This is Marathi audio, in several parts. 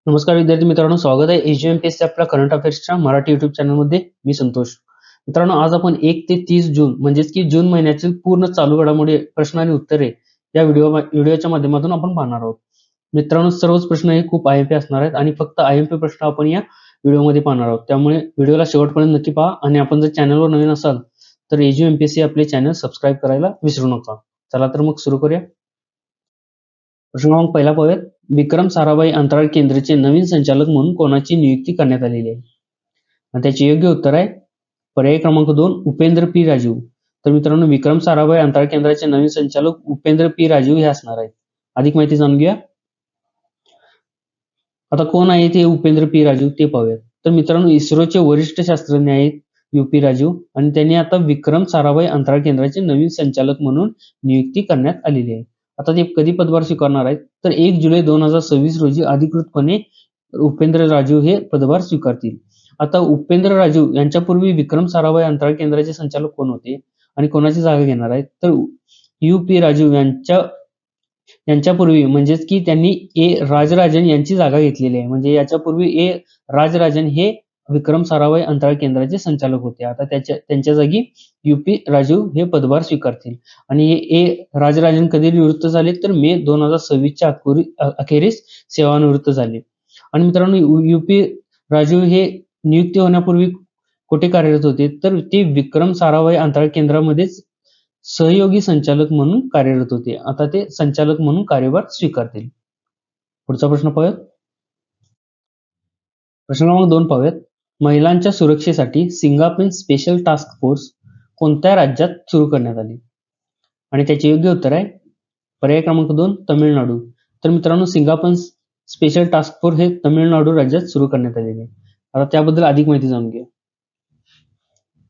नमस्कार विद्यार्थी मित्रांनो, स्वागत आहे एचजीएमपीएससी आपल्या करंट अफेअर्सच्या मराठी युट्यूब चॅनलमध्ये. मी संतोष. मित्रांनो, आज आपण 1 ते 30 जून म्हणजेच की जून महिन्यातील पूर्ण चालू घडामोडी प्रश्न आणि उत्तरे या व्हिडिओच्या माध्यमातून आपण पाहणार आहोत. मित्रांनो, सर्वच प्रश्न हे खूप आयएमपी असणार आहेत आणि फक्त आयएमपी प्रश्न आपण या व्हिडिओमध्ये पाहणार आहोत. त्यामुळे व्हिडिओला शेवटपर्यंत नक्की पहा आणि आपण जर चॅनलवर नवीन असाल तर एचजीएमपीएससी आपले चॅनल सबस्क्राईब करायला विसरू नका. चला तर मग सुरू करूया. प्रश्न क्रमांक पहिला पाहूयात. विक्रम साराभाई अंतराळ केंद्राचे नवीन संचालक म्हणून कोणाची नियुक्ती करण्यात आलेली आहे? आणि त्याचे योग्य उत्तर आहे पर्याय क्रमांक 2 उपेंद्र पी राजीव. तर मित्रांनो, विक्रम साराभाई अंतराळ केंद्राचे नवीन संचालक उपेंद्र पी राजीव हे असणार आहेत. अधिक माहिती जाणून घ्या. आता कोण आहेत हे उपेंद्र पी राजीव ते पाहूयात. तर मित्रांनो, इस्रोचे वरिष्ठ शास्त्रज्ञ आहेत यूपी राजीव आणि त्यांनी आता विक्रम साराभाई अंतराळ केंद्राचे नवीन संचालक म्हणून नियुक्ती करण्यात आलेली आहे. आता ते कधी पदभार स्वीकारणार आहेत? तर 1 जुलै 2026 रोजी अधिकृतपणे उपेंद्र राजीव हे पदभार स्वीकारतील. आता उपेंद्र राजीव यांच्यापूर्वी विक्रम साराभाई अंतराळ केंद्राचे संचालक कोण होते आणि कोणाची जागा घेणार आहेत? तर यूपी राजीव यांच्यापूर्वी म्हणजेच की त्यांनी ए राजराजन यांची जागा घेतलेली आहे. म्हणजे याच्यापूर्वी ए राजराजन हे विक्रम साराभाई अंतराळ केंद्राचे संचालक होते. आता त्यांच्या जागी यूपी राजीव हे पदभार स्वीकारतील आणि हे राजराजन कधी निवृत्त झाले? तर मे 2026च्या अखेरीस सेवानिवृत्त झाले. आणि मित्रांनो, यूपी राजीव हे नियुक्ती होण्यापूर्वी कुठे कार्यरत होते? तर ते विक्रम साराभाई अंतराळ केंद्रामध्येच सहयोगी संचालक म्हणून कार्यरत होते. आता ते संचालक म्हणून कार्यभार स्वीकारतील. पुढचा प्रश्न पाहूयात. प्रश्न क्रमांक 2 पाहूयात. महिलांच्या सुरक्षेसाठी सिंगापेन स्पेशल टास्क फोर्स कोणत्या राज्यात सुरू करण्यात आली? आणि त्याचे योग्य उत्तर आहे पर्याय क्रमांक 2 तमिळनाडू. तर मित्रांनो, सिंगापेन स्पेशल टास्क फोर्स हे तमिळनाडू राज्यात सुरू करण्यात आलेले आहे. आता त्याबद्दल अधिक माहिती जाणून घ्या.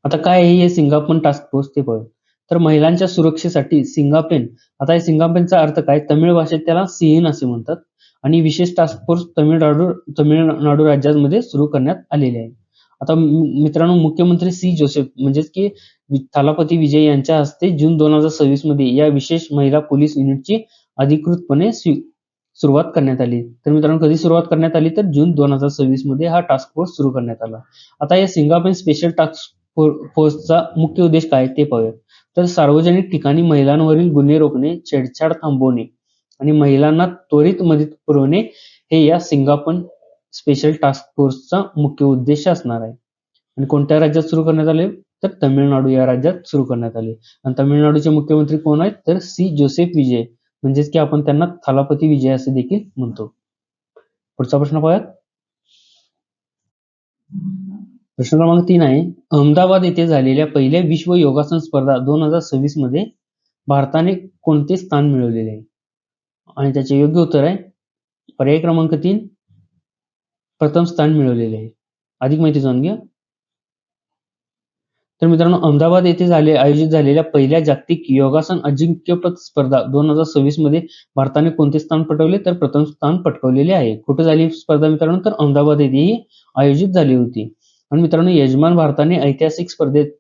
आता काय आहे हे सिंगापेन टास्क फोर्स ते पाहूया. तर महिलांच्या सुरक्षेसाठी सिंगापेन, आता या सिंगापेनचा अर्थ काय? तमिळ भाषेत त्याला सीएन असे म्हणतात आणि विशेष टास्क फोर्स तमिळनाडू राज्यामध्ये सुरू करण्यात आलेले आहे. आता मित्रांनो, मुख्यमंत्री सी जोसेफ म्हणजेच की थालापती विजय यांच्या हस्ते जून 2026 मध्ये या विशेष महिला पोलीस युनिटची अधिकृतपणे सुरुवात करण्यात आली. तर मित्रांनो, कधी सुरुवात करण्यात आली? तर जून 2026 मध्ये हा टास्क फोर्स सुरू करण्यात आला. आता या सिंगापेन स्पेशल टास्क फोर्सचा मुख्य उद्देश काय ते पाहूया. तर सार्वजनिक ठिकाणी महिलांवरील गुन्हे रोखणे, छेडछाड थांबवणे आणि महिलांना त्वरित मदत पुरवणे हे या सिंगापेन स्पेशल टास्क फोर्सचा मुख्य उद्देश असणार आहे. आणि कोणत्या राज्यात सुरू करण्यात आले? तर तमिळनाडू या राज्यात सुरू करण्यात आले. आणि तमिळनाडूचे मुख्यमंत्री कोण आहेत? तर सी जोसेफ विजय, म्हणजेच की आपण त्यांना थालापती विजय असे देखील म्हणतो. पुढचा प्रश्न पाहूयात. प्रश्न क्रमांक 3 आहे. अहमदाबाद येथे झालेल्या पहिल्या विश्व योगासन स्पर्धा 2026 मध्ये भारताने कोणते स्थान मिळवलेले आहे? आणि त्याचे योग्य उत्तर आहे पर्याय क्रमांक 3 प्रथम स्थान मिळवलेले आहे. अधिक माहिती जाणून घ्या. तर मित्रांनो, अहमदाबाद येथे आयोजित झालेल्या पहिल्या जागतिक योगासन अजिंक्यपद स्पर्धा 2026 मध्ये भारताने कोणते स्थान पटवले? तर प्रथम स्थान पटकावलेले आहे. कुठे झाली स्पर्धा मित्रांनो? तर अहमदाबाद येथे ही आयोजित झाली होती. आणि मित्रांनो, यजमान भारताने ऐतिहासिक स्पर्धेत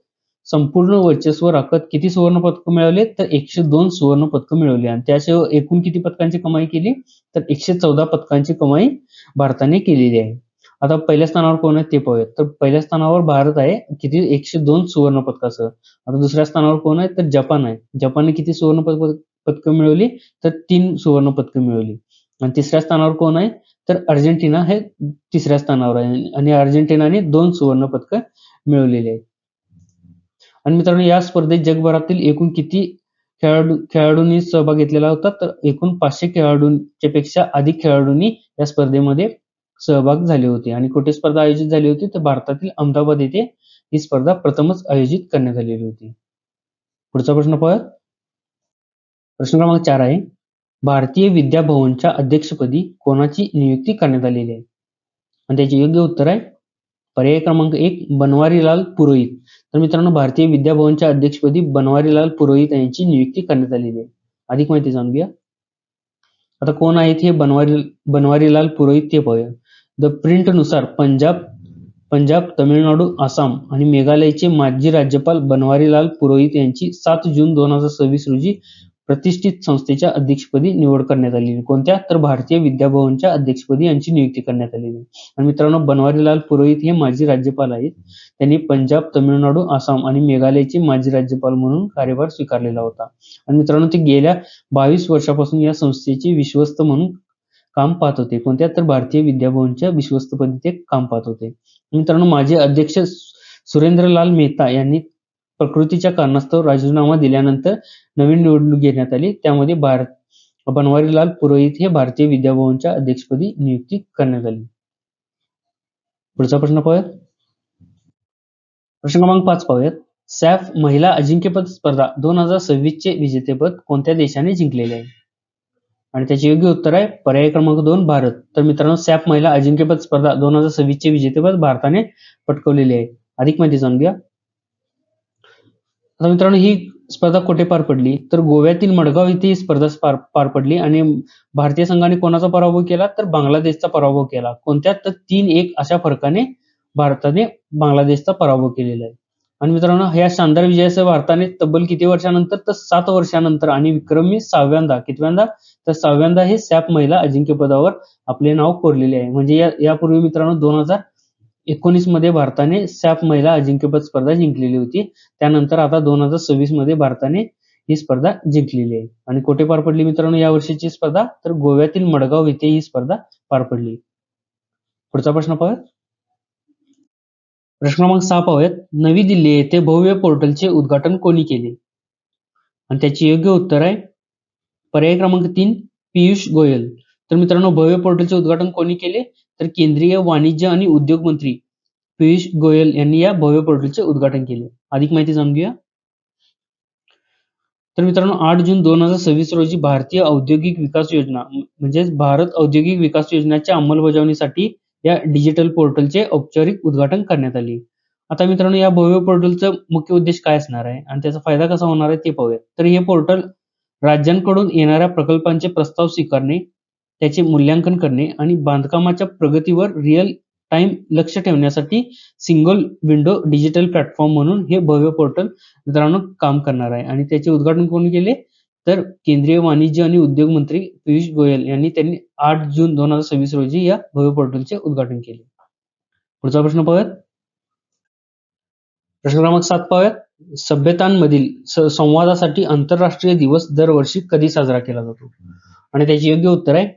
संपूर्ण वर्चस्व राखत किती सुवर्ण पदक मिळवले? तर 102 सुवर्ण पदक मिळवले. आणि त्याशिवाय एकूण किती पदकांची कमाई केली? तर 114 पदकांची कमाई भारताने केलेली आहे. आता पहिल्या स्थानावर कोण आहे ते पाहूयात. तर पहिल्या स्थानावर भारत आहे, किती? 102 सुवर्ण पदकासह. आता दुसऱ्या स्थानावर कोण आहे? तर जपान आहे. जपानने किती सुवर्ण पदक मिळवली? तर 3 सुवर्ण पदक मिळवली. आणि तिसऱ्या स्थानावर कोण आहे? तर अर्जेंटिना हे तिसऱ्या स्थानावर आहे आणि अर्जेंटिनाने 2 सुवर्ण पदक मिळवलेले आहेत. आणि मित्रांनो, या स्पर्धेत जगभरातील एकूण किती खेळाडूंनी सहभाग घेतलेला होता? तर एकूण 500 खेळाडूंच्या पेक्षा अधिक खेळाडूंनी या स्पर्धेमध्ये सहभाग झाले होते. आणि कुठे स्पर्धा आयोजित झाली होती? तर भारतातील अहमदाबाद येथे ही स्पर्धा प्रथमच आयोजित करण्यात आलेली होती. पुढचा प्रश्न पाहूया. प्रश्न क्रमांक 4 आहे. भारतीय विद्या भवनच्या अध्यक्षपदी कोणाची नियुक्ती करण्यात आलेली आहे? आणि त्याचे योग्य उत्तर आहे पर्याय क्रमांक 1 बनवारीलाल पुरोहित. तर मित्रांनो, भारतीय विद्या भवनच्या अध्यक्षपदी बनवारीलाल पुरोहित यांची नियुक्ती करण्यात आलेली आहे. अधिक माहिती जाणून घ्या. आता कोण आहेत हे बनवारीलाल पुरोहित ते पाहूया. द प्रिंट नुसार पंजाब, तमिळनाडू, आसाम आणि मेघालयचे माजी राज्यपाल बनवारीलाल पुरोहित यांची 7 जून 2026 रोजी प्रतिष्ठित संस्थेच्या अध्यक्षपदी निवड करण्यात आलेली. कोणत्या? तर भारतीय विद्याभवनच्या अध्यक्षपदी यांची नियुक्ती करण्यात आलेली. आणि मित्रांनो, बनवारीलाल पुरोहित हे माजी राज्यपाल आहेत. त्यांनी पंजाब, तामिळनाडू, आसाम आणि मेघालयचे माजी राज्यपाल म्हणून कार्यभार स्वीकारलेला होता. आणि मित्रांनो, ते गेल्या 22 वर्षापासून या संस्थेचे विश्वस्त म्हणून काम पाहत होते. कोणत्या? तर भारतीय विद्याभवनच्या विश्वस्तपदी ते काम पाहत होते. मित्रांनो, माजी अध्यक्ष सुरेंद्रलाल मेहता यांनी प्रकृतीच्या कारणास्तव राजीनामा दिल्यानंतर नवीन निवडणूक घेण्यात आली. त्यामध्ये बनवारीलाल पुरोहित हे भारतीय विद्याभवनच्या अध्यक्षपदी नियुक्ती करण्यात आली. पुढचा प्रश्न पाहूयात. प्रश्न क्रमांक 5 पाहूयात. सॅफ महिला अजिंक्यपद स्पर्धा 2026 चे विजेतेपद कोणत्या देशाने जिंकलेले आहे? आणि त्याचे योग्य उत्तर आहे पर्याय क्रमांक 2 भारत. तर मित्रांनो, सॅफ महिला अजिंक्यपद स्पर्धा 2026 चे विजेतेपद भारताने पटकावलेले आहे. अधिक माहिती जाणून घ्या. आता मित्रांनो, ही स्पर्धा कुठे पार पडली? तर गोव्यातील मडगाव इथे ही स्पर्धा पार पडली आणि भारतीय संघाने कोणाचा पराभव केला? तर बांगलादेशचा पराभव केला. कोणत्या? तर 3-1 अशा फरकाने भारताने बांगलादेशचा पराभव केलेला आहे. आणि मित्रांनो, ह्या शानदार विजयासह भारताने तब्बल किती वर्षानंतर? तर 7 वर्षानंतर आणि विक्रमी 6व्यांदा, कितव्यांदा? तर 6व्यांदा हे सॅफ महिला अजिंक्यपदावर आपले नाव कोरलेले आहे. म्हणजे यापूर्वी मित्रांनो 2019 मध्ये भारताने सॅफ महिला अजिंक्यपद स्पर्धा जिंकलेली होती. त्यानंतर आता 2026 मध्ये भारताने ही स्पर्धा जिंकलेली आहे. आणि कुठे पार पडली मित्रांनो या वर्षीची स्पर्धा? तर गोव्यातील मडगाव येथे ही स्पर्धा पार पडली. पुढचा प्रश्न पाहूयात. प्रश्न क्रमांक 6 पाहूयात. नवी दिल्ली येथे भव्य पोर्टलचे उद्घाटन कोणी केले? आणि त्याचे योग्य उत्तर आहे पर्याय क्रमांक 3 पियुष गोयल. तर मित्रांनो, भव्य पोर्टलचे उद्घाटन कोणी केले? तर केंद्रीय वाणिज्य आणि उद्योग मंत्री पियुष गोयल यांनी या भव्य पोर्टलचे उद्घाटन केले. अधिक माहिती जाणून घेऊया. तर मित्रांनो, 8 जून 2026 रोजी भारतीय औद्योगिक विकास योजना म्हणजेच भारत औद्योगिक विकास योजनेच्या अंमलबजावणीसाठी या डिजिटल पोर्टलचे औपचारिक उद्घाटन करण्यात आले. आता मित्रांनो, या भव्य पोर्टलचा मुख्य उद्देश काय असणार आहे आणि त्याचा फायदा कसा होणार आहे ते पाहूया. तर हे पोर्टल राज्यांकडून येणाऱ्या प्रकल्पांचे प्रस्ताव स्वीकारणे, त्याचे मूल्यांकन करणे आणि बांधकामाच्या प्रगतीवर रिअल टाइम लक्ष ठेवण्यासाठी सिंगल विंडो डिजिटल प्लॅटफॉर्म म्हणून हे भव्य पोर्टल मित्रांनो काम करणार आहे. आणि त्याचे उद्घाटन कोणी केले? तर केंद्रीय वाणिज्य आणि उद्योग मंत्री पियुष गोयल त्यांनी 8 जून 2026 रोजी या भव्य पोर्टलचे उद्घाटन केले. पुढचा प्रश्न पाहूयात. प्रश्न क्रमांक 7 पाहूयात. सभ्यतांमधील संवादासाठी आंतरराष्ट्रीय दिवस दरवर्षी कधी साजरा केला जातो? आणि त्याचे योग्य उत्तर आहे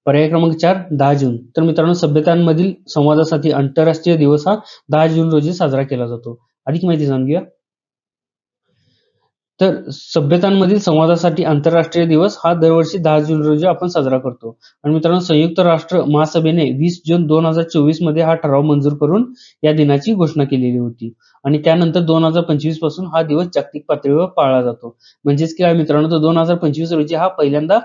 पर्याय क्रमांक 4 10 जून. तर मित्रांनो, सभ्यतांमधील संवादासाठी आंतरराष्ट्रीय दिवस हा 10 जून रोजी साजरा केला जातो. अधिक माहिती जाणून घेऊया. तर सभ्यतांमधील संवादासाठी आंतरराष्ट्रीय दिवस हा दरवर्षी 10 जून रोजी आपण साजरा करतो. आणि मित्रांनो, संयुक्त राष्ट्र महासभेने 20 जून 2024 मध्ये हा ठराव मंजूर करून या दिनाची घोषणा केलेली होती. आणि त्यानंतर 2025 पासून हा दिवस जागतिक पातळीवर पाळला जातो. म्हणजेच काय मित्रांनो, तर 2025 रोजी हा पहिल्यांदा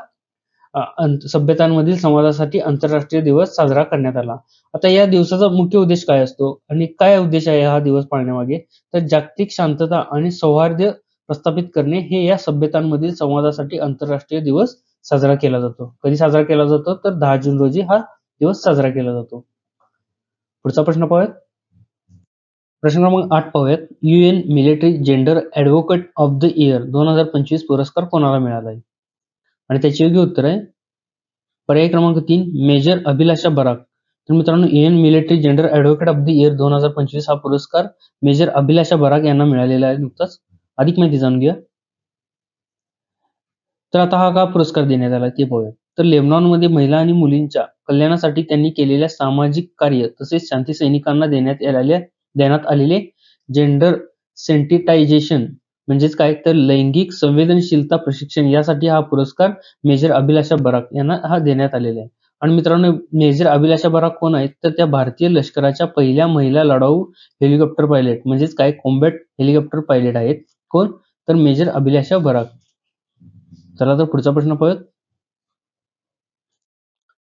सभ्यतांमधील संवादासाठी आंतरराष्ट्रीय दिवस साजरा करण्यात आला. आता या दिवसाचा मुख्य उद्देश काय असतो आणि काय उद्देश आहे हा दिवस पाळण्यामागे? तर जागतिक शांतता आणि सौहार्द प्रस्थापित करणे हे या सभ्यतांमधील संवादासाठी आंतरराष्ट्रीय दिवस साजरा केला जातो. कधी साजरा केला जातो? तर 10 जून रोजी हा दिवस साजरा केला जातो. पुढचा प्रश्न पाहूयात. प्रश्न क्रमांक 8 पाहूयात. UN military gender advocate of the year 2025 पुरस्कार कोणाला मिळाला आहे? आणि त्याचे योग्य उत्तर आहे पर्याय क्रमांक 3 मेजर अभिलाषा बराक. तर मित्रांनो, UN military gender advocate of the year 2025 हा पुरस्कार मेजर अभिलाषा बराक यांना मिळालेला आहे नुकताच. अधिक माहिती जाणून घ्या. तर आता हा का पुरस्कार देण्यात आला ते पाहूया. तर लेबनॉनमध्ये महिला आणि मुलींच्या कल्याणासाठी त्यांनी केलेल्या सामाजिक कार्य तसेच शांती सैनिकांना देण्यात आलेले जेंडर सेन्सिटायझेशन म्हणजेच काय तर लैंगिक संवेदनशीलता प्रशिक्षण यासाठी हा पुरस्कार मेजर अभिलाषा बराक यांना हा देण्यात आलेला आहे. आणि मित्रांनो, मेजर अभिलाषा बराक कोण आहेत? तर त्या भारतीय लष्कराच्या पहिल्या महिला लढाऊ हेलिकॉप्टर पायलट म्हणजेच काय कॉम्बॅट हेलिकॉप्टर पायलट आहेत. कोण? तर मेजर अभिलाषा बराक. चला तर पुढचा प्रश्न पाहूयात.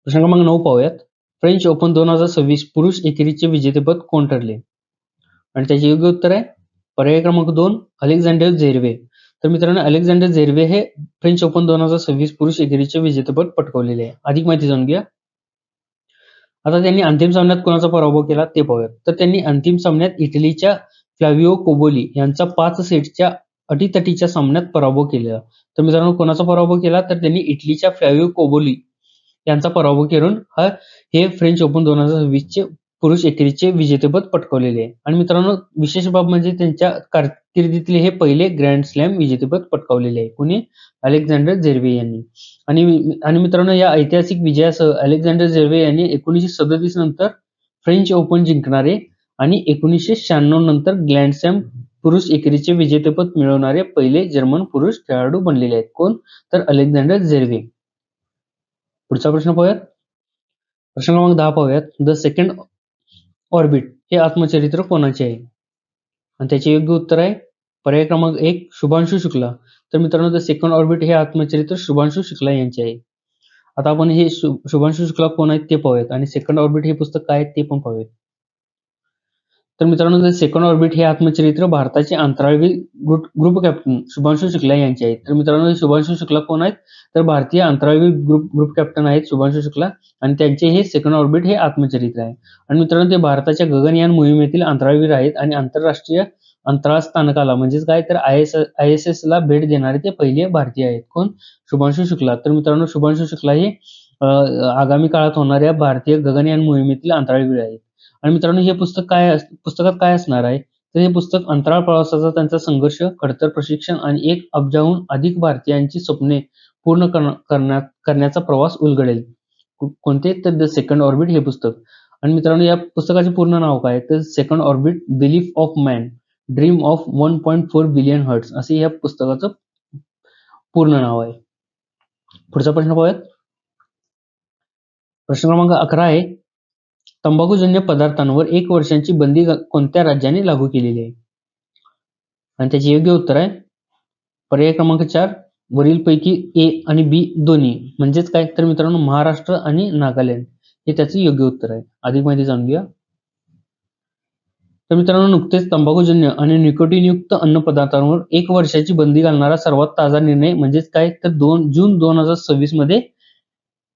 प्रश्न क्रमांक 9 पाहूयात. फ्रेंच ओपन 2026 पुरुष एकेरीचे विजेतेपद कोण ठरले? आणि त्याचे योग्य उत्तर आहे पर्याय क्रमांक 2 अलेक्झांडर झेरवे. तर मित्रांनो, अलेक्झांडर झेरवे हे फ्रेंच ओपन 2026 पुरुष एकेरीचे विजेतेपद पटकावलेले आहे. अधिक माहिती जाणून घ्या. आता त्यांनी अंतिम सामन्यात कोणाचा पराभव केला ते पाहूयात. तर त्यांनी अंतिम सामन्यात इटलीच्या फ्लाविओ कोबोली यांचा 5 सेटच्या अटीतटीच्या सामन्यात पराभव केला. तर मित्रांनो कोणाचा पराभव केला तर त्यांनी इटलीच्या फ्लॅविओ कोबोली यांचा पराभव करून हे फ्रेंच ओपन 2026 चे पुरुष एकेरीचे विजेतेपद पटकावलेले आहे. आणि मित्रांनो विशेष बाब म्हणजे त्यांच्या कारकिर्दीतले हे पहिले ग्रँड स्लॅम विजेतेपद पटकावलेले आहे. कोणी? अलेक्झांडर झेर्वे यांनी. आणि मित्रांनो या ऐतिहासिक विजयासह अलेक्झांडर झेर्वे यांनी 1937 नंतर फ्रेंच ओपन जिंकणारे आणि 1996 नंतर ग्रँड स्लॅम पुरुष एकेरीचे विजेतेपद मिळवणारे पहिले जर्मन पुरुष खेळाडू बनलेले आहेत. कोण? तर अलेक्झांडर झेर्वे. पुढचा प्रश्न पाहूयात. प्रश्न क्रमांक 10 पाहूयात. द सेकंड ऑर्बिट हे आत्मचरित्र कोणाचे आहे? आणि त्याचे योग्य उत्तर आहे पर्याय क्रमांक 1 शुभांशु शुक्ला. तर मित्रांनो द सेकंड ऑर्बिट हे आत्मचरित्र शुभांशु शुक्ला यांचे आहे. आता आपण हे शुभांशु शुक्ला कोण आहेत ते पाहूयात आणि सेकंड ऑर्बिट हे पुस्तक काय आहे ते पण पाहूयात. तर मित्रांनो द सेकंड ऑर्बिट हे आत्मचरित्र भारताचे अंतराळवीर ग्रुप कॅप्टन शुभांशु शुक्ला यांचे आहेत. तर मित्रांनो शुभांशु शुक्ला कोण आहेत तर भारतीय अंतराळवीर ग्रुप कॅप्टन आहेत शुभांशु शुक्ला आणि त्यांचे हे सेकंड ऑर्बिट हे आत्मचरित्र आहे. आणि मित्रांनो ते भारताच्या गगनयान मोहिमेतील अंतराळवीर आहेत आणि आंतरराष्ट्रीय अंतराळ स्थानकाला म्हणजेच काय तर ISS ला भेट देणारे ते पहिले भारतीय आहेत. कोण? शुभांशु शुक्ला. तर मित्रांनो शुभांशु शुक्ला हे आगामी काळात होणाऱ्या भारतीय गगनयान मोहिमेतील अंतराळवीर आहेत. आणि मित्रांनो हे पुस्तकात काय असणार आहे तर हे पुस्तक अंतराळ प्रवासाचा त्यांचा संघर्ष, खडतर प्रशिक्षण आणि 1 अब्जाहून अधिक भारतीयांची स्वप्ने पूर्ण करण्याचा प्रवास उलगडेल. कोणते? तर द सेकंड ऑर्बिट हे पुस्तक. आणि मित्रांनो या पुस्तकाचे पूर्ण नाव काय तर second orbit belief of man dream of 1.4 billion hearts असे या पुस्तकाचं पूर्ण नाव आहे. पुढचा प्रश्न पाहूयात. प्रश्न क्रमांक 11 आहे तंबाखूजन्य पदार्थांवर 1 वर्षांची बंदी कोणत्या राज्याने लागू केलेली आहे? आणि त्याचे योग्य उत्तर आहे पर्याय क्रमांक 4 वरीलपैकी A आणि B दोन्ही. म्हणजेच काय तर मित्रांनो महाराष्ट्र आणि नागालँड हे त्याचे योग्य उत्तर आहे. अधिक माहिती जाणून घ्या. तर मित्रांनो नुकतेच तंबाखूजन्य आणि निकोटीनयुक्त अन्न पदार्थांवर 1 वर्षाची बंदी घालणारा सर्वात ताजा निर्णय म्हणजेच काय तर जून 2026 मध्ये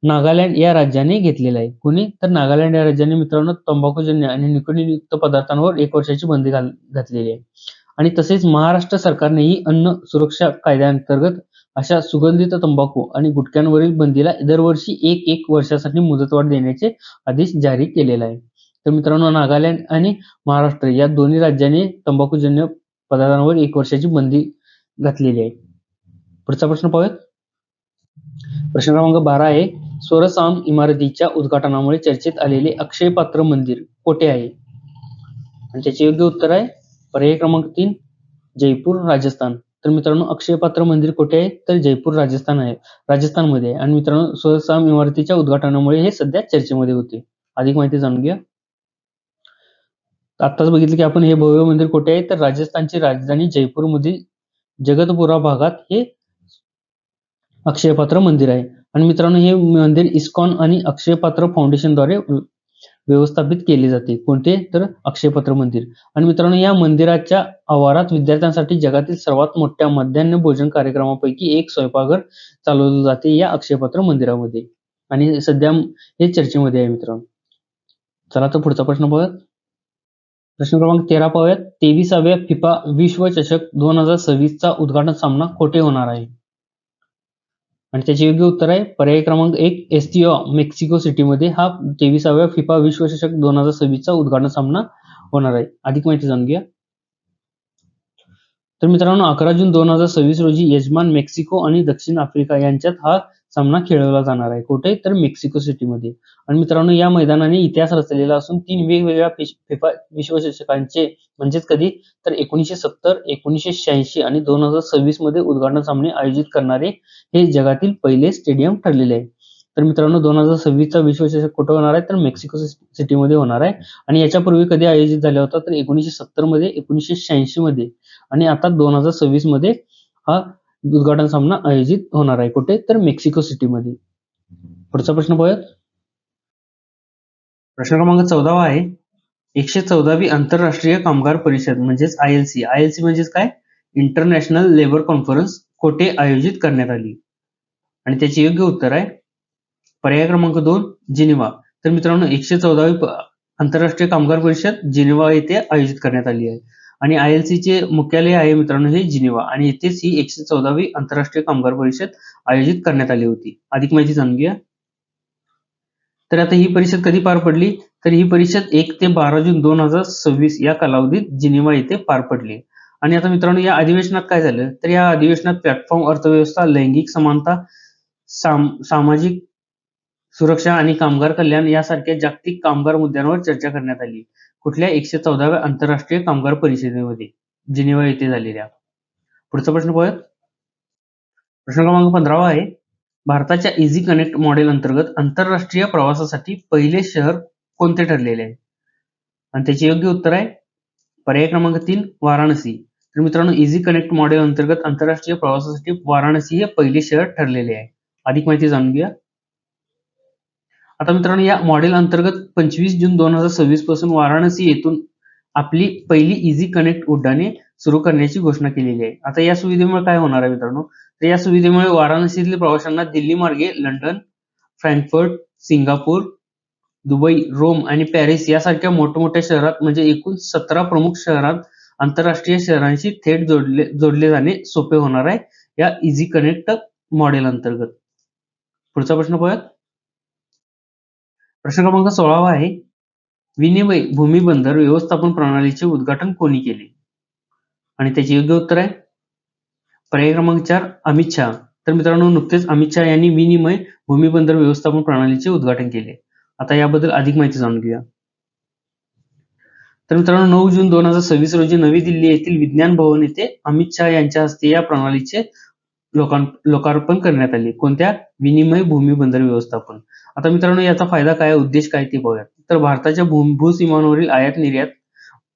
नागालँड या राज्याने घेतलेला आहे. कोणी? तर नागालँड या राज्याने मित्रांनो तंबाखूजन्य आणि निकोटीनयुक्त पदार्थांवर 1 वर्षाची बंदी घातलेली आहे. आणि तसेच महाराष्ट्र सरकारनेही अन्न सुरक्षा कायद्याअंतर्गत अशा सुगंधित तंबाखू आणि गुटख्यांवरील बंदीला दरवर्षी 1 वर्षासाठी मुदतवाढ देण्याचे आदेश जारी केलेला आहे. तर मित्रांनो नागालँड आणि महाराष्ट्र या दोन्ही राज्यांनी तंबाखूजन्य पदार्थांवर 1 वर्षाची बंदी घातलेली आहे. पुढचा प्रश्न पाहूयात. प्रश्न क्रमांक 12 आहे स्वरसाम इमारतीच्या उद्घाटनामुळे चर्चेत आलेले अक्षय पात्र मंदिर कोठे आहे? आणि त्याचे योग्य उत्तर आहे पर्याय क्रमांक 3 जयपूर राजस्थान. तर मित्रांनो अक्षय पात्र मंदिर कुठे आहे तर जयपूर राजस्थानमध्ये आहे. आणि मित्रांनो स्वरसाम इमारतीच्या उद्घाटनामुळे हे सध्या चर्चेमध्ये होते. अधिक माहिती जाणून घ्या. आत्ताच बघितलं की आपण हे भव्य मंदिर कुठे आहे तर राजस्थानची राजधानी जयपूरमधील जगतपुरा भागात हे अक्षयपात्र मंदिर आहे. आणि मित्रांनो हे मंदिर इस्कॉन आणि अक्षयपात्र फाउंडेशनद्वारे व्यवस्थापित केले जाते. कोणते? तर अक्षयपात्र मंदिर. आणि मित्रांनो या मंदिराच्या आवारात विद्यार्थ्यांसाठी जगातील सर्वात मोठ्या मध्यान्ह भोजन कार्यक्रमापैकी एक स्वयंपाकघर चालवले जाते या अक्षयपात्र मंदिरामध्ये. आणि सध्या हे चर्चेमध्ये आहे मित्रांनो. चला तर पुढचा प्रश्न पाहूयात. प्रश्न क्रमांक 13 पाहूयात. 23व्या फिफा विश्वचषक 2026 चा उद्घाटन सामना कोठे होणार आहे? आणि त्याचे योग्य उत्तर आहे पर्याय क्रमांक 1 एस्टिओ मेक्सिको सिटीमध्ये हा 23व्या फिफा विश्वचषक 2026 चा उद्घाटन सामना होणार आहे. अधिक माहिती जाणून घ्या. तर मित्रांनो 11 जून 2026 रोजी यजमान मेक्सिको आणि दक्षिण आफ्रिका यांच्यात हा सामना खेळवला जाणार आहे. कुठे? तर मेक्सिको सिटीमध्ये. आणि मित्रांनो या मैदानाने इतिहास रचलेला असून 3 वेगवेगळ्या फिफा विश्वचषकांचे म्हणजेच कधी तर 1970, 1986 आणि 2026 मध्ये उद्घाटन सामने आयोजित करणारे हे जगातील पहिले स्टेडियम ठरलेले आहे. तर मित्रांनो 2026 चा विश्वचषक कुठे होणार आहे तर मेक्सिको सिटीमध्ये होणार आहे. आणि याच्यापूर्वी कधी आयोजित झाला होता तर 1970 मध्ये, 1986 मध्ये आणि आता 2026 मध्ये हा उद्घाटन सामना आयोजित होणार आहे. कुठे? तर मेक्सिको सिटीमध्ये. पुढचा प्रश्न पाहूयात. प्रश्न क्रमांक 14 आहे 114वी आंतरराष्ट्रीय कामगार परिषद म्हणजेच ILC म्हणजेच काय? इंटरनॅशनल लेबर कॉन्फरन्स कोठे आयोजित करण्यात आली? आणि त्याचे योग्य उत्तर आहे पर्याय क्रमांक 2 जिनिव्हा. तर मित्रांनो 114वी आंतरराष्ट्रीय कामगार परिषद जिनिव्हा येथे आयोजित करण्यात आली आहे. आणि ILC चे मुख्यालय आहे मित्रांनो हे जिनिव्हा आणि येथेच ही 114वी आंतरराष्ट्रीय कामगार परिषद आयोजित करण्यात आली होती. अधिक माहिती जाणून घेऊया. तर आता ही परिषद कधी पार पडली, तर ही परिषद 1 ते 12 जून 2026 या कालावधीत जिनिव्हा येथे पार पडली. आणि आता मित्रांनो या अधिवेशनात काय झालं, तर या अधिवेशनात प्लॅटफॉर्म अर्थव्यवस्था, लैंगिक समानता, सामाजिक सुरक्षा आणि कामगार कल्याण यासारख्या जागतिक कामगार मुद्द्यांवर चर्चा करण्यात आली. कुठल्या 114व्या आंतरराष्ट्रीय कामगार परिषदेमध्ये, जिनिव्हा येथे झालेल्या. पुढचा प्रश्न पाहूयात. प्रश्न क्रमांक 15 आहे. भारताच्या इझी कनेक्ट मॉडेल अंतर्गत आंतरराष्ट्रीय प्रवासासाठी पहिले शहर कोणते ठरलेले आहे? आणि त्याचे योग्य उत्तर आहे पर्याय क्रमांक 3 वाराणसी. तर मित्रांनो इझी कनेक्ट मॉडेल अंतर्गत आंतरराष्ट्रीय प्रवासासाठी वाराणसी हे पहिले शहर ठरलेले आहे. अधिक माहिती जाणून घ्या. आता मित्रांनो या मॉडेल अंतर्गत 25 जून 2026 पासून वाराणसी येथून आपली पहिली इझी कनेक्ट उड्डाणे सुरू करण्याची घोषणा केलेली आहे. आता या सुविधेमुळे काय होणार आहे मित्रांनो, तर या सुविधेमुळे वाराणसीतील प्रवाशांना दिल्ली मार्गे London, Frankfurt, Singapore, Dubai, Rome आणि पॅरिस यासारख्या मोठमोठ्या शहरात म्हणजे एकूण 17 प्रमुख शहरात आंतरराष्ट्रीय शहरांशी थेट जोडले जाणे सोपे होणार आहे या इझी कनेक्ट मॉडेल अंतर्गत. पुढचा प्रश्न पाहूयात. प्रश्न क्रमांक 16 आहे. विनिमय भूमी बंदर व्यवस्थापन प्रणालीचे उद्घाटन कोणी केले? आणि त्याचे योग्य उत्तर आहे पर्याय क्रमांक 4 अमित शहा. तर मित्रांनो नुकतेच अमित शहा यांनी विनिमय भूमी बंदर व्यवस्थापन प्रणालीचे उद्घाटन केले. आता याबद्दल अधिक माहिती जाणून घेऊया. तर मित्रांनो 9 जून 2026 रोजी नवी दिल्ली येथील विज्ञान भवन येथे अमित शहा यांच्या हस्ते या प्रणालीचे लोकार्पण करण्यात आले. कोणत्या? विनिमय भूमी बंदर व्यवस्थापन. आता मित्रांनो याचा फायदा काय, उद्देश काय ते पाहूया. तर भारताच्या भूसीमांवरील आयात निर्यात,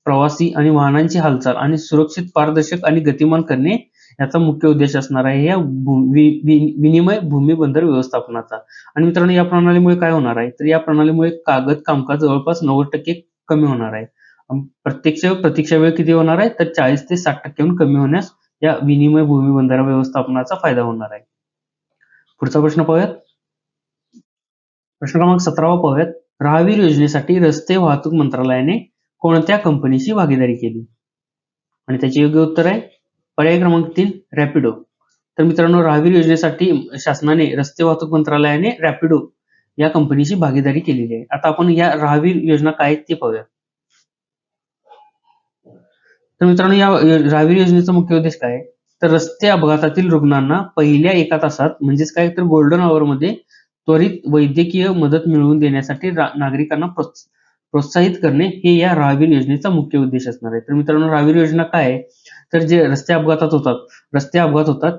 प्रवासी आणि वाहनांची हालचाल आणि सुरक्षित, पारदर्शक आणि गतिमान करणे याचा मुख्य उद्देश असणार आहे या विनिमय भूमी बंदर व्यवस्थापनाचा. आणि मित्रांनो या प्रणालीमुळे काय होणार आहे, तर या प्रणालीमुळे कागद कामकाज जवळपास 90% कमी होणार आहे. प्रत्यक्ष प्रतीक्षा वेळ किती होणार आहे, तर 40 ते 60% कमी होण्यास या विनिमय भूमी बंदर व्यवस्थापनाचा फायदा होणार आहे. पुढचा प्रश्न पाहूयात. प्रश्न क्रमांक 17 पाहूयात. राहवीर योजनेसाठी रस्ते वाहतूक मंत्रालयाने कोणत्या कंपनीशी भागीदारी केली? आणि त्याचे योग्य उत्तर आहे पर्याय क्रमांक 3 रॅपिडो. तर मित्रांनो राहवीर योजनेसाठी शासनाने रस्ते वाहतूक मंत्रालयाने रॅपिडो या कंपनीशी भागीदारी केलेली आहे. आता आपण या राहवीर योजना काय आहेत ते पाहूया. तर मित्रांनो या राहवीर योजनेचा मुख्य उद्देश काय आहे, तर रस्ते अपघातातील रुग्णांना पहिल्या 1 तासात म्हणजेच काय तर गोल्डन आवर मध्ये त्वरित वैद्यकीय मदत मिळवून देण्यासाठी नागरिकांना प्रोत्साहित करणे हे या राहवीर योजनेचा मुख्य उद्देश असणार आहे. तर मित्रांनो राहवीर योजना काय आहे, तर जे रस्ते अपघात होतात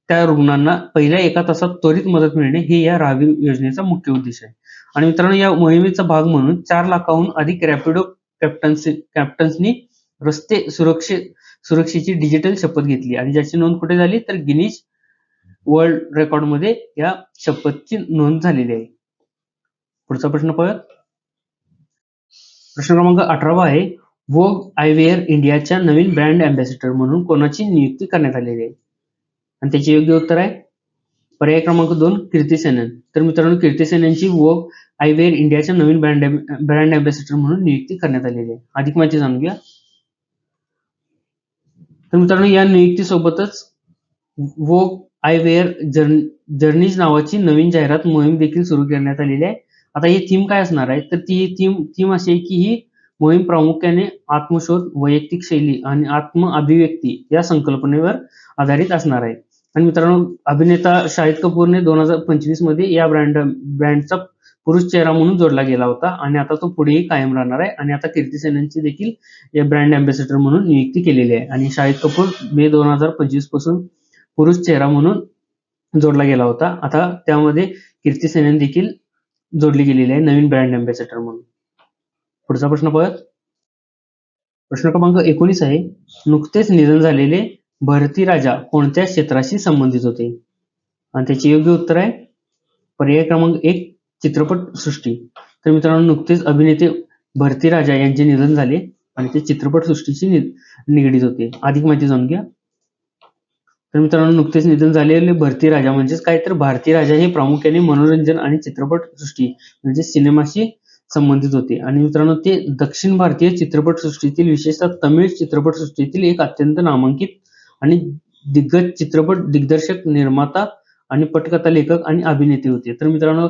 त्या रुग्णांना पहिल्या 1 तासात त्वरित मदत मिळणे हे या राहवीर योजनेचा मुख्य उद्देश आहे. आणि मित्रांनो या मोहिमेचा भाग म्हणून 4 लाखाहून अधिक रॅपिडो कॅप्टन्सनी रस्ते सुरक्षेची डिजिटल शपथ घेतली आणि ज्याची नोंद कुठे झाली, तर गिनीज वर्ल्ड रेकॉर्ड मध्ये या शपथची नोंद झालेली आहे. पुढचा प्रश्न पाहूयात. प्रश्न क्रमांक 18 आहे. वोग आयवेअर इंडियाच्या नवीन ब्रँड अँबॅसेडर म्हणून कोणाची नियुक्ती करण्यात आलेली आहे? आणि त्याचे योग्य उत्तर आहे पर्याय क्रमांक 2 कीर्ती सेनन. तर मित्रांनो कीर्ती सेननची वोग आयवेअर इंडियाच्या नवीन ब्रँड अँबॅसेडर म्हणून नियुक्ती करण्यात आलेली आहे. अधिक माहिती जाणून घ्या. तर मित्रांनो या नियुक्तीसोबतच वोग आयवेअर जर्नीज नावाची नवीन जाहिरात मोहीम देखील सुरू करण्यात आलेली आहे. आता ही थीम काय असणार आहे, तर ती थीम अशी आहे की ही मोहीम प्रामुख्याने आत्मशोध, वैयक्तिक शैली आणि आत्म अभिव्यक्ती या संकल्पनेवर आधारित असणार आहे. आणि मित्रांनो अभिनेता शाहिद कपूरने 2025 मध्ये या ब्रँडचा पुरुष चेहरा म्हणून जोडला गेला होता आणि आता तो पुढेही कायम राहणार आहे. आणि आता कीर्ती सेननची देखील या ब्रँड अँबॅसेडर म्हणून नियुक्ती केलेली आहे. आणि शाहिद कपूर मे 2025 पासून पुरुष चेहरा म्हणून जोडला गेला होता. आता त्यामध्ये कीर्ती सेनन देखील जोडली गेलेली आहे नवीन ब्रँड अँबॅसेडर म्हणून. पुढचा प्रश्न पाहूयात. प्रश्न क्रमांक 19 आहे. नुकतेच निधन झालेले भरती राजा कोणत्या क्षेत्राशी संबंधित होते? आणि त्याचे योग्य उत्तर आहे पर्याय क्रमांक 1 चित्रपट सृष्टी. तर मित्रांनो नुकतेच अभिनेते भरती राजा यांचे निधन झाले आणि ते चित्रपट सृष्टीशी निगडीत होते. अधिक माहिती जाणून घ्या. तर मित्रांनो नुकतेच निधन झालेले भरती राजा म्हणजेच काय तर भारती राजा हे प्रामुख्याने मनोरंजन आणि चित्रपट सृष्टी म्हणजे सिनेमाशी संबंधित होते आणि मित्रांनो ते दक्षिण भारतीय चित्रपटसृष्टीतील विशेषतः तमिळ चित्रपटसृष्टीतील एक अत्यंत नामांकित आणि दिग्गज चित्रपट दिग्दर्शक, निर्माता आणि पटकथा लेखक आणि अभिनेते होते. तर मित्रांनो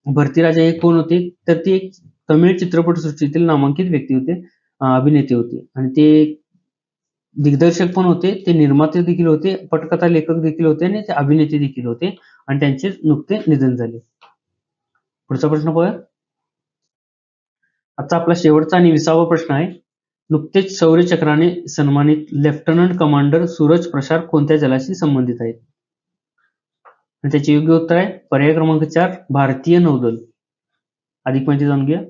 भरतीराजा हे कोण होते? तर ते एक तमिळ चित्रपटसृष्टीतील नामांकित व्यक्ती होते, अभिनेते होते आणि ते दिग्दर्शक पण होते, ते निर्माते देखील होते, पटकथा लेखक देखील होते आणि ते अभिनेते देखील होते आणि त्यांचे नुकते निधन झाले. पुढचा प्रश्न पाहूया. आता आपला शेवटचा आणि 20वा प्रश्न आहे. नुकतेच शौर्य चक्राने सन्मानित लेफ्टनंट कमांडर सूरज प्रसाद कोणत्या दलाशी संबंधित आहेत? आणि त्याचे योग्य उत्तर आहे पर्याय क्रमांक 4 भारतीय नौदल. अधिक माहिती जाणून घ्या.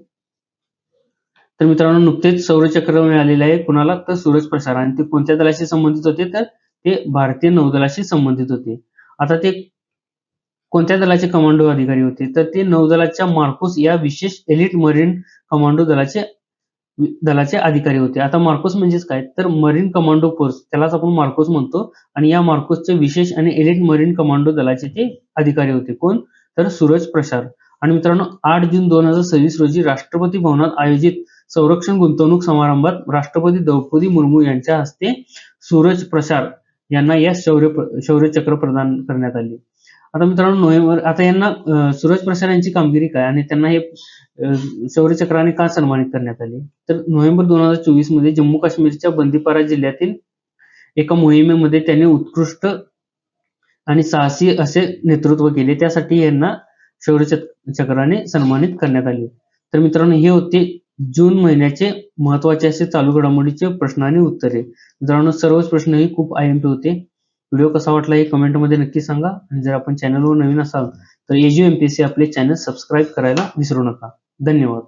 तर मित्रांनो नुकतेच शौर्यचक्र मिळालेले आहे कुणाला? तर सूरज प्रसाद आणि ते कोणत्या दलाशी संबंधित होते? तर ते भारतीय नौदलाशी संबंधित होते. आता ते कोणत्या दलाचे कमांडो अधिकारी होते? तर ते नौदलाच्या मार्कोस या विशेष एलिट मरीन कमांडो दलाचे अधिकारी होते. आता मार्कोस म्हणजेच काय? तर मरीन कमांडो फोर्स, त्यालाच आपण मार्कोस म्हणतो आणि या मार्कोसचे विशेष आणि एलिट मरीन कमांडो दलाचे ते अधिकारी होते. कोण? तर सूरज प्रसाद. आणि मित्रांनो 8 जून 2026 रोजी राष्ट्रपती भवनात आयोजित संरक्षण गुंतवणूक समारंभात राष्ट्रपती द्रौपदी मुर्मू यांच्या हस्ते सूरज प्रसाद यांना या शौर्यचक्र प्रदान करण्यात आले. आता मित्रांनो आता यांना सूरज प्रसाद यांची कामगिरी काय आणि त्यांना हे शौर्यचक्राने का सन्मानित करण्यात आले? तर नोव्हेंबर 2024 मध्ये जम्मू काश्मीरच्या बंदीपारा जिल्ह्यातील एका मोहिमेमध्ये त्यांनी उत्कृष्ट आणि साहसी असे नेतृत्व केले, त्यासाठी यांना शौर्यचक्राने सन्मानित करण्यात आले. तर मित्रांनो हे होते जून महिन्याचे महत्वाचे असे चालू घडामोडीचे प्रश्न आणि उत्तरे. मित्रांनो सर्वच प्रश्न हे खूप IMP होते. व्हिडिओ कसा वाटला हे कमेंटमध्ये नक्की सांगा आणि जर आपण चॅनलवर नवीन असाल तर AJU MPSC आपले चॅनल सबस्क्राईब करायला विसरू नका. धन्यवाद.